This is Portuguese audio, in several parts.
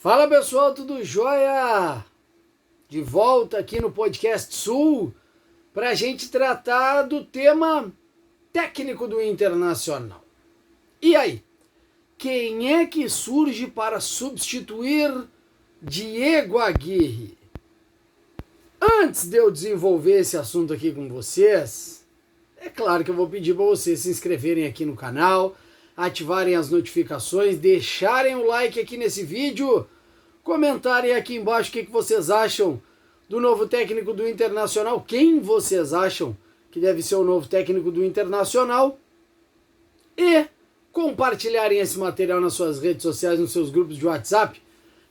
Fala pessoal, tudo jóia? De volta aqui no Podcast Sul para a gente tratar do tema técnico do Internacional. E aí, quem é que surge para substituir Diego Aguirre? Antes de eu desenvolver esse assunto aqui com vocês, é claro que eu vou pedir para vocês se inscreverem aqui no canal, ativarem as notificações, deixarem o like aqui nesse vídeo, comentarem aqui embaixo o que vocês acham do novo técnico do Internacional, quem vocês acham que deve ser o novo técnico do Internacional, e compartilharem esse material nas suas redes sociais, nos seus grupos de WhatsApp,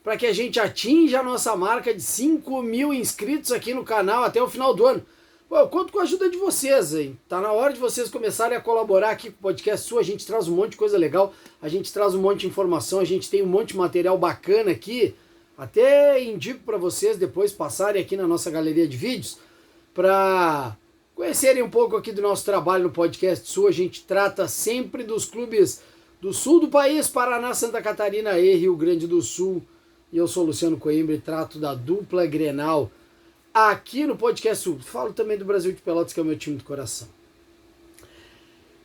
para que a gente atinja a nossa marca de 5.000 inscritos aqui no canal até o final do ano. Pô, eu conto com a ajuda de vocês, hein? Tá na hora de vocês começarem a colaborar aqui com o Podcast Sul. A gente traz um monte de coisa legal, a gente traz um monte de informação, a gente tem um monte de material bacana aqui. Até indico para vocês depois passarem aqui na nossa galeria de vídeos para conhecerem um pouco aqui do nosso trabalho no Podcast Sul. A gente trata sempre dos clubes do sul do país, Paraná, Santa Catarina e Rio Grande do Sul. E eu sou Luciano Coimbra e trato da dupla Grenal aqui no Podcast Sul. Falo também do Brasil de Pelotas, que é o meu time do coração.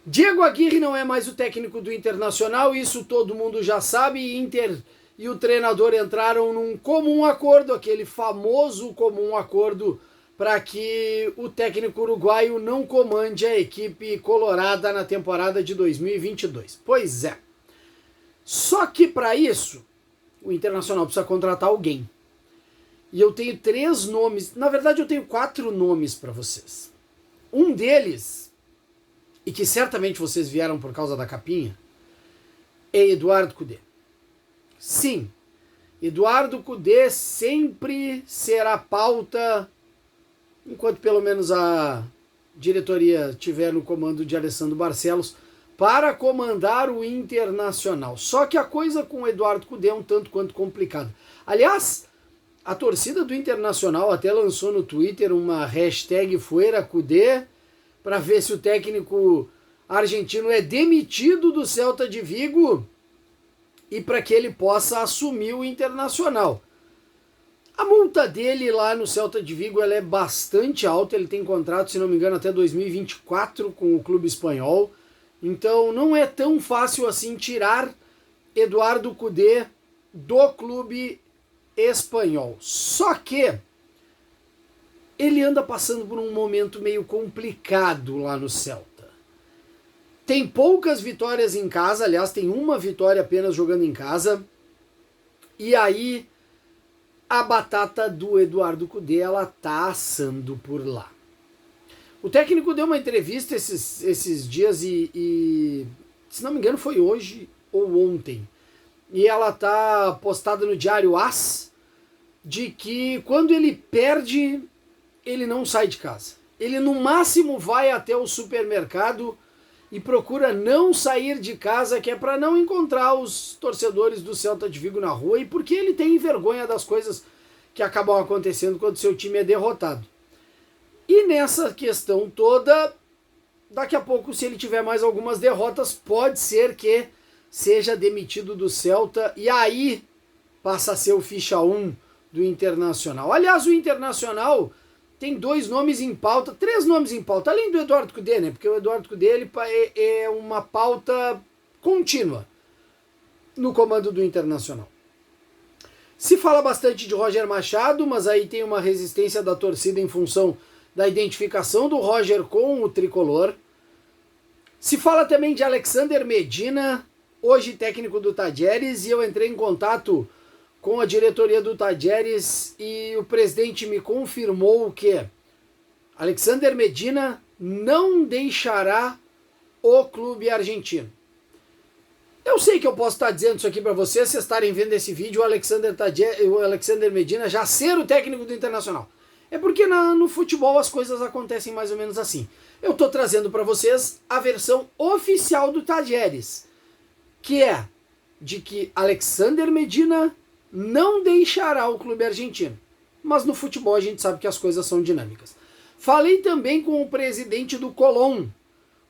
Diego Aguirre não é mais o técnico do Internacional, isso todo mundo já sabe. Inter e o treinador entraram num comum acordo, aquele famoso comum acordo para que o técnico uruguaio não comande a equipe colorada na temporada de 2022. Pois é. Só que para isso, o Internacional precisa contratar alguém. E eu tenho 3 nomes, na verdade eu tenho 4 nomes para vocês. Um deles, e que certamente vocês vieram por causa da capinha, é Eduardo Cudê. Sim, Eduardo Cudê sempre será pauta, enquanto pelo menos a diretoria estiver no comando de Alessandro Barcelos, para comandar o Internacional. Só que a coisa com o Eduardo Cudê é um tanto quanto complicada. Aliás, a torcida do Internacional até lançou no Twitter uma hashtag #FueraCudê para ver se o técnico argentino é demitido do Celta de Vigo e para que ele possa assumir o Internacional. A multa dele lá no Celta de Vigo ela é bastante alta, ele tem contrato, se não me engano, até 2024 com o clube espanhol. Então não é tão fácil assim tirar Eduardo Cudê do clube espanhol. Só que ele anda passando por um momento meio complicado lá no Celta. Tem poucas vitórias em casa, aliás, tem uma vitória apenas jogando em casa. E aí a batata do Eduardo Cudê, ela tá assando por lá. O técnico deu uma entrevista esses dias e, se não me engano, foi hoje ou ontem. E ela tá postada no Diário AS, de que quando ele perde, ele não sai de casa. Ele no máximo vai até o supermercado e procura não sair de casa, que é para não encontrar os torcedores do Celta de Vigo na rua e porque ele tem vergonha das coisas que acabam acontecendo quando seu time é derrotado. E nessa questão toda, daqui a pouco, se ele tiver mais algumas derrotas, pode ser que seja demitido do Celta e aí passa a ser o ficha 1 do Internacional. Aliás, o Internacional tem 2 nomes em pauta, 3 nomes em pauta, além do Eduardo Cudê, né? Porque o Eduardo Cudê ele é uma pauta contínua no comando do Internacional. Se fala bastante de Roger Machado, mas aí tem uma resistência da torcida em função da identificação do Roger com o tricolor. Se fala também de Alexander Medina, hoje técnico do Talleres, e eu entrei em contato com a diretoria do Talleres e o presidente me confirmou que Alexander Medina não deixará o clube argentino. Eu sei que eu posso estar dizendo isso aqui para vocês, se estarem vendo esse vídeo, o Alexander Medina já ser o técnico do Internacional. É porque no futebol as coisas acontecem mais ou menos assim. Eu estou trazendo para vocês a versão oficial do Talleres, que é de que Alexander Medina não deixará o clube argentino. Mas no futebol a gente sabe que as coisas são dinâmicas. Falei também com o presidente do Colón,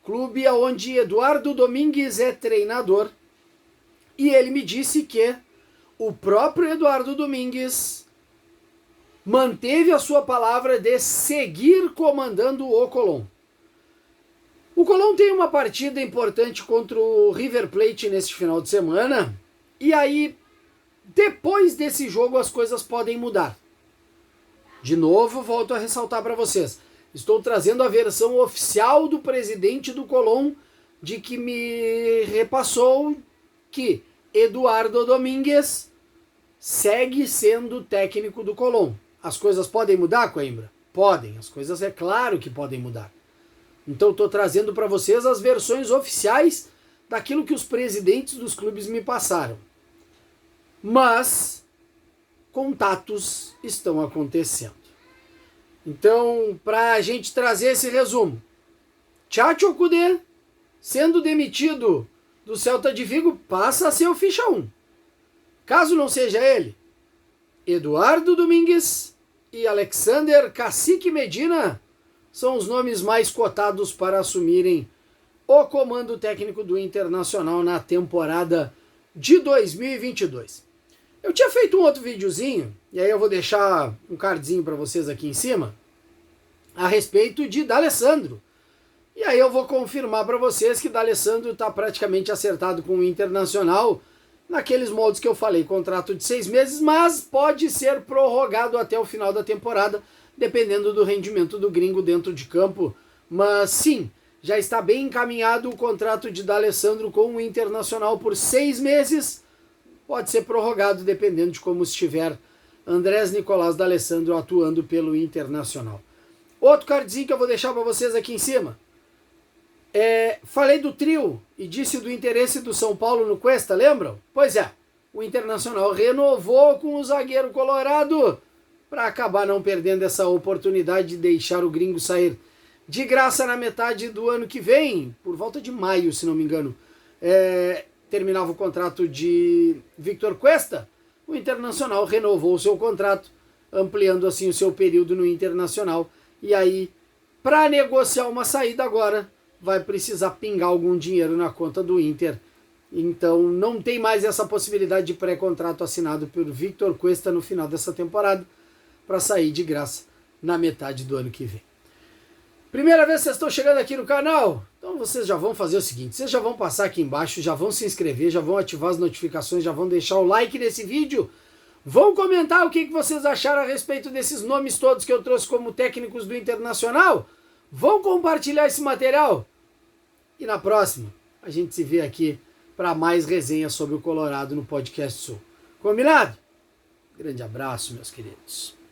clube onde Eduardo Domingues é treinador, e ele me disse que o próprio Eduardo Domingues manteve a sua palavra de seguir comandando o Colón. O Colón tem uma partida importante contra o River Plate neste final de semana, e aí, depois desse jogo, as coisas podem mudar. De novo, volto a ressaltar para vocês, estou trazendo a versão oficial do presidente do Colón, de que me repassou que Eduardo Domingues segue sendo técnico do Colón. As coisas podem mudar, Coimbra? Podem, as coisas é claro que podem mudar. Então estou trazendo para vocês as versões oficiais daquilo que os presidentes dos clubes me passaram. Mas contatos estão acontecendo. Então, para a gente trazer esse resumo, Tchatcho Kudê, sendo demitido do Celta de Vigo, passa a ser o ficha 1. Caso não seja ele, Eduardo Domingues e Alexander Cacique Medina são os nomes mais cotados para assumirem o comando técnico do Internacional na temporada de 2022. Eu tinha feito um outro videozinho, e aí eu vou deixar um cardzinho para vocês aqui em cima, a respeito de D'Alessandro. E aí eu vou confirmar para vocês que D'Alessandro está praticamente acertado com o Internacional, naqueles moldes que eu falei, contrato de 6 meses, mas pode ser prorrogado até o final da temporada, dependendo do rendimento do gringo dentro de campo. Mas sim, já está bem encaminhado o contrato de D'Alessandro com o Internacional por 6 meses, pode ser prorrogado dependendo de como estiver Andrés Nicolás D'Alessandro atuando pelo Internacional. Outro cardzinho que eu vou deixar para vocês aqui em cima. Falei do trio e disse do interesse do São Paulo no Cuesta, lembram? Pois é, o Internacional renovou com o zagueiro colorado para acabar não perdendo essa oportunidade de deixar o gringo sair de graça na metade do ano que vem, por volta de maio, se não me engano. Terminava o contrato de Victor Cuesta, o Internacional renovou o seu contrato, ampliando assim o seu período no Internacional. E aí, para negociar uma saída agora, vai precisar pingar algum dinheiro na conta do Inter. Então não tem mais essa possibilidade de pré-contrato assinado por Victor Cuesta no final dessa temporada, para sair de graça na metade do ano que vem. Primeira vez que vocês estão chegando aqui no canal? Então vocês já vão fazer o seguinte, vocês já vão passar aqui embaixo, já vão se inscrever, já vão ativar as notificações, já vão deixar o like nesse vídeo, vão comentar o que vocês acharam a respeito desses nomes todos que eu trouxe como técnicos do Internacional, vão compartilhar esse material e na próxima a gente se vê aqui para mais resenhas sobre o Colorado no Podcast Sul. Combinado? Grande abraço, meus queridos.